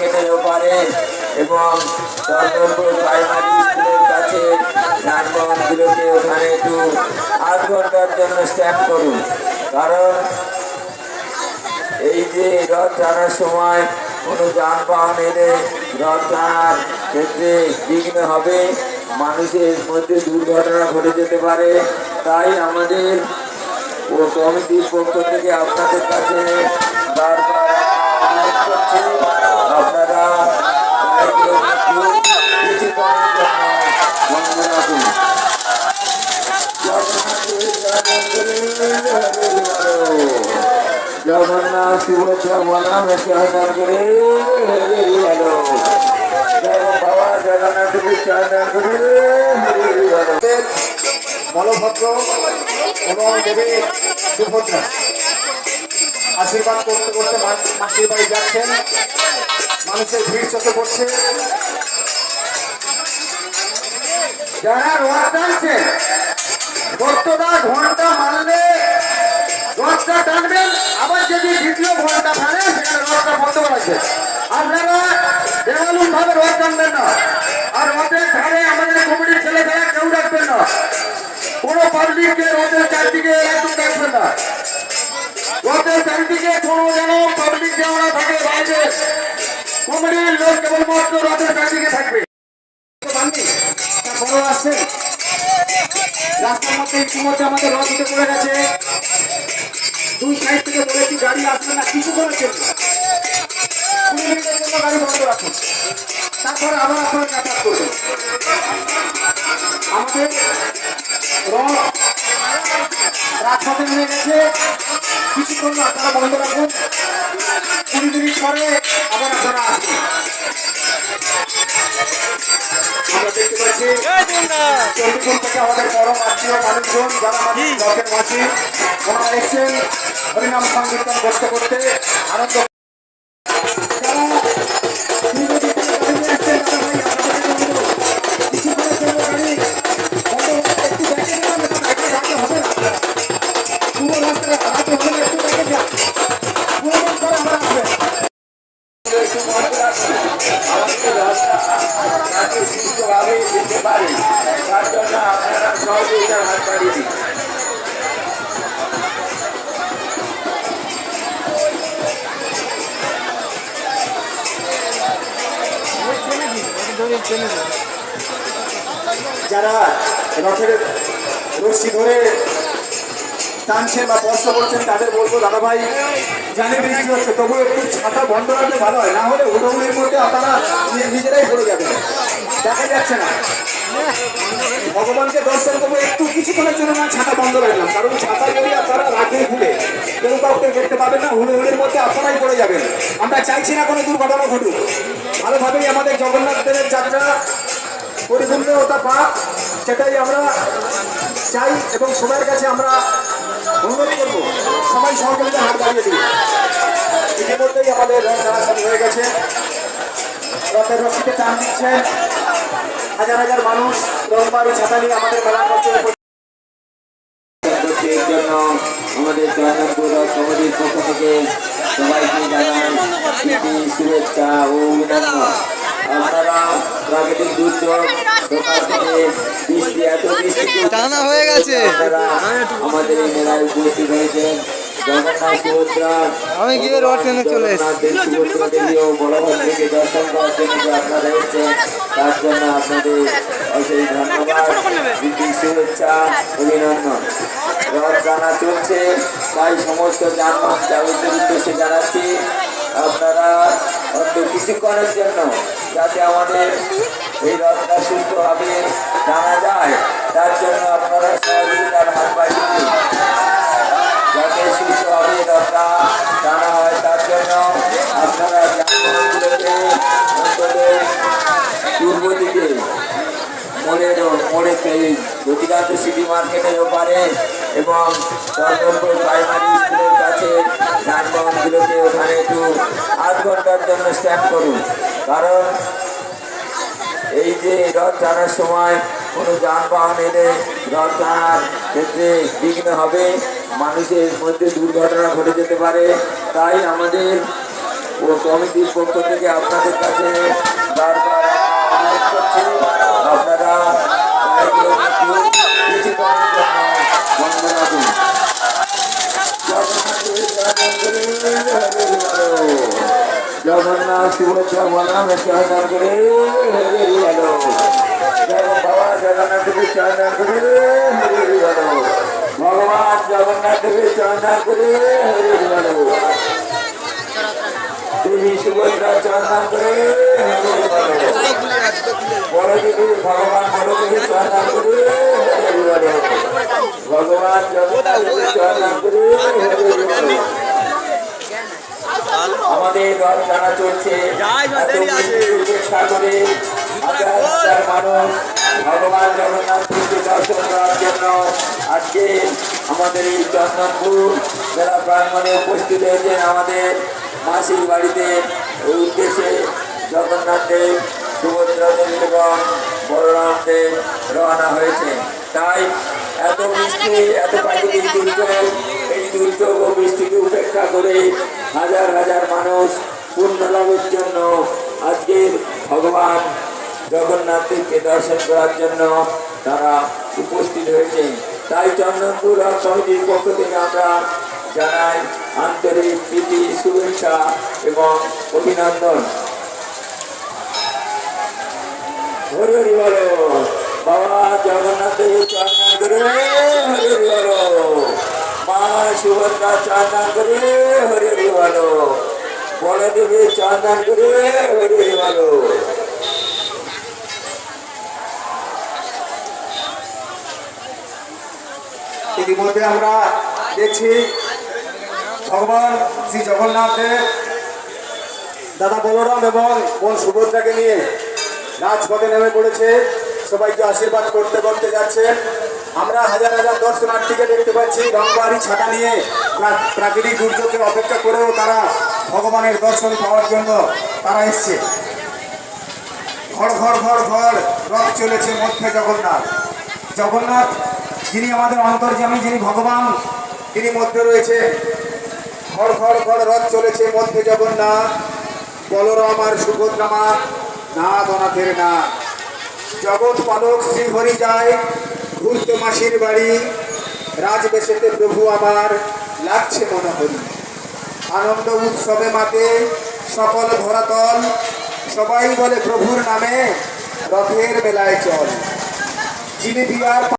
মার্কেটের ওপারে এবং চন্দনপুর প্রাইমারি স্কুলের কাছে যানবাহনগুলোকে ওখানে একটু 8 ঘন্টার জন্য স্ট্যান্ড করুন। কারণ এই যে রথ টানার সময় কোনো যানবাহন এলে রথ টানার ক্ষেত্রে বিঘ্ন হবে, মানুষের মধ্যে দুর্ঘটনা ঘটে যেতে পারে। তাই আমাদের কমিটির পক্ষ থেকে আপনাদের কাছে বারবার অনুরোধ করছি, আপনারা কিছু বন্ধ রাখুন। জগন্নাথ শুভেচ্ছা বনাম চন্দন করে বাবা জগন্নাথ চন্দন করে বলভদ্র এবং দেবী সুভদ্রা আশীর্বাদ করতে করতে মাসির বাড়ি যাচ্ছেন। মানুষের ভিড় চোখে পড়ছে। যারা রথ টানছে বর্তদা ঘন্টা মারলে রথটা টানবেন, আবার যদি দ্বিতীয় ঘন্টা ফেলে সেখানে রথটা বন্ধ করাচ্ছে। আপনারা বেমালুম ভাবে রথ টানবেন না। আর রথের ধারে আমাদের কমিটির ছেলেমেয়েরা কেউ রাখবেন না। কোনো পাবলিককে রথের চারদিকে একদম রাখবেন না। রথের চারিদিকে কোনো যেন পাবলিক যেন না থাকে, বাইরে কমিটির লোক কেবলমাত্র রথের চারদিকে থাকবে। বড় আসছে রাস্তার মধ্যে ইতিমধ্যে আমাদের রথ উঠে পড়ে গেছে। দুই সাইড থেকে বলেছি গাড়ি আসবে না কিছু করার জন্য, 20 মিনিটের জন্য গাড়ি বন্ধ রাখুন, তারপরে আবার আপনারা যাতায়াত করবেন। আমাদের রথ রাজপথে নেমে গেছে, কিছুক্ষণ আপনারা বন্ধ রাখুন, 20 মিনিট পরে আবার আপনারা আসবেন। আমরা দেখতে পাচ্ছি চণ্ডীপুর থেকে আমাদের পরম আত্মীয় মানুষজন যারা আমাদের ব্লকের মাঝি, ওনারা এসছেন হরিনাম সংকীর্তন করতে করতে আনন্দ। সুস্থভাবে যেতে পারে তার জন্য আপনারা সহযোগিতার হাত বাড়িয়ে দিন। যারা রথের রশি ধরে টানছেন বা স্পর্শ করছেন তাদের বলবো, দাদা ভাই জানি বৃষ্টি হচ্ছে, তবু একটু ছাতা বন্ধ রাখলে ভালো হয়, না হলে হুড়োহুড়ির মধ্যে আপনারা নিজেরাই পড়ে যাবেন, দেখা যাচ্ছে না। ভগবানকে দর্শন করবো, একটু কিছুক্ষণের জন্য না ছাতা বন্ধ রাখলাম, কারণ ছাতা যদি আপনারা রাখেন ভুলে কেউ কাউকে দেখতে পাবেন না, হুড়োহুড়ির মধ্যে আপনারাই পড়ে যাবেন। আমরা চাইছি না কোনো দুর্ঘটনা ঘটুক, ভালোভাবেই আমাদের জগন্নাথ দেবের যাত্রা পরিপূর্ণতা পাক, সেটাই আমরা চাই এবং সবার কাছে আমরা অনুরোধ করবো সবাই সহযোগিতা হাত বাড়িয়ে দিই। ইতিমধ্যেই আমাদের রথ টানা শুরু হয়ে গেছে, রথের রশিতে টান দিচ্ছেন হাজার হাজার মানুষ রংবাড়ি ছাতা নিয়ে আমাদের মেলার মধ্যে। জন্য আমাদের চন্দনপুর কমিটির পক্ষ থেকে সবাইকে জানাই শুভেচ্ছা ও অভিনন্দন। আপনারা প্রাকৃতিক দুর্যোগ সকাল থেকে বৃষ্টি এত বৃষ্টি টানা হয়ে গেছে, আপনারা আমাদের এই মেলায় উপস্থিত হয়েছেন। জগন্নাথ সুভদ্রা আমি গিয়ে রথ টেনে চলে এসেছি। সুভদ্রা দেবী ও বলভদ্রকে দর্শন করার জন্য যে আপনারা এসেছেন তার জন্য আপনাদের অশেষ ধন্যবাদ, শুভেচ্ছা অভিনন্দন। রথ টানা চলছে, তাই সমস্ত যানবাহন চালকদের উদ্দেশ্যে জানাচ্ছি আপনারা অন্ত কিছুক্ষণের জন্য যাতে আমাদের এই রথটা সুস্থভাবে টানা যায় তার জন্য আপনারা সহযোগিতার হাত বাড়িয়ে দিন। যাতে সুস্থভাবে রথটা টানা হয় তার জন্য আপনারা যানবাহনগুলোকে অন্তত পূর্ব দিকে মোড়ে দক্ষিণান্ত সিটি মার্কেটের ওপারে এবং চন্দনপুর প্রাইমারি স্কুলের কাছে যানবাহনগুলোকে ওখানে একটু 8 ঘন্টার জন্য স্ট্যান্ড করুন। কারণ এই যে রথ টানার সময় কোনো যানবাহন এলে রথ টানার ক্ষেত্রে বিঘ্ন হবে, মানুষের মধ্যে দুর্ঘটনা ঘটে যেতে পারে। তাই আমাদের ও কমিটির পক্ষ থেকে আপনাদের কাছে বারবার অনুরোধ করছি, আপনারা গাড়িগুলো কিছুক্ষণের জন্য বন্ধ রাখুন। জগন্নাথ শুভেচ্ছা বলরামে চয়ন করে বাবা জগন্নাথ দেবী চয়ন করে ভগবান জগন্নাথ দেবী চয়ন করে দেবী সুভদ্রা চয়ন করে বড় দেবী ভগবান বড় দেবী চয়ন করে ভগবান জগন্নাথ দেবী চয়ন করে আমাদের রথ টানা চলছে। উপেক্ষা করে হাজার হাজার মানুষ ভগবান জগন্নাথকে দর্শন করার জন্য আজকে আমাদের এই চন্দনপুর যারা প্রাঙ্গণে উপস্থিত হয়েছেন আমাদের মাসির বাড়িতে উদ্দেশ্যে জগন্নাথ দেব, সুভদ্রা দেব এবং বলরাম দেব রওনা হয়েছে। তাই এত বৃষ্টি, এত প্রাকৃতিক দুর্যোগ, এই দুর্যোগ ও বৃষ্টিকে উপেক্ষা করে হাজার হাজার মানুষ পূর্ণ লাভের জন্য আজকের ভগবান জগন্নাথ দেবকে দর্শন করার জন্য তারা উপস্থিত হয়েছে। তাই চন্দনপুর রথ কমিটির পক্ষ থেকে আমরা জানাই আন্তরিক প্রীতি, শুভেচ্ছা এবং অভিনন্দন। হরি হরি বলো, বাবা জগন্নাথ দেবের চয়ন করে হরি হরি বলো, মা সুভদ্রা চয়ন করে হরি হরি বলো, বড় দেবীর চয়ন করে হরি হরি বলো। ইতিমধ্যে আমরা দেখছি ভগবান শ্রী জগন্নাথের দাদা বলরাম এবং বোন সুভদ্রাকে নিয়ে রাজপথে নেমে পড়েছে, সবাইকে আশীর্বাদ করতে করতে যাচ্ছেন। আমরা হাজার হাজার দর্শনার্থীকে দেখতে পাচ্ছি রংবাড়ি ছাতা নিয়ে প্রাকৃতিক দুর্যোগকে অপেক্ষা করেও তারা ভগবানের দর্শন পাওয়ার জন্য তারা এসছে। ঘর ঘর ঘর ঘর রথ চলেছে মধ্যে জগন্নাথ। জগন্নাথ যিনি আমাদের অন্তর্যামী, যিনি ভগবান, তিনি মধ্যে রয়েছে। ঘর ঘর ঘর রথ চলেছে মধ্যে জগন্নাথ, বলরাম আর সুভদ্রা মা নাথ অনাথের না। জগৎ পালক শ্রী হরি যায় ঘুরতে মাসির বাড়ি, রাজবেশেতে প্রভু আমার লাগছে মনোহরি। আনন্দ উৎসবে মাতে সকল ধরাতল, সবাই বলে প্রভুর নামে রথের মেলায় চল। যিনি বিয়ার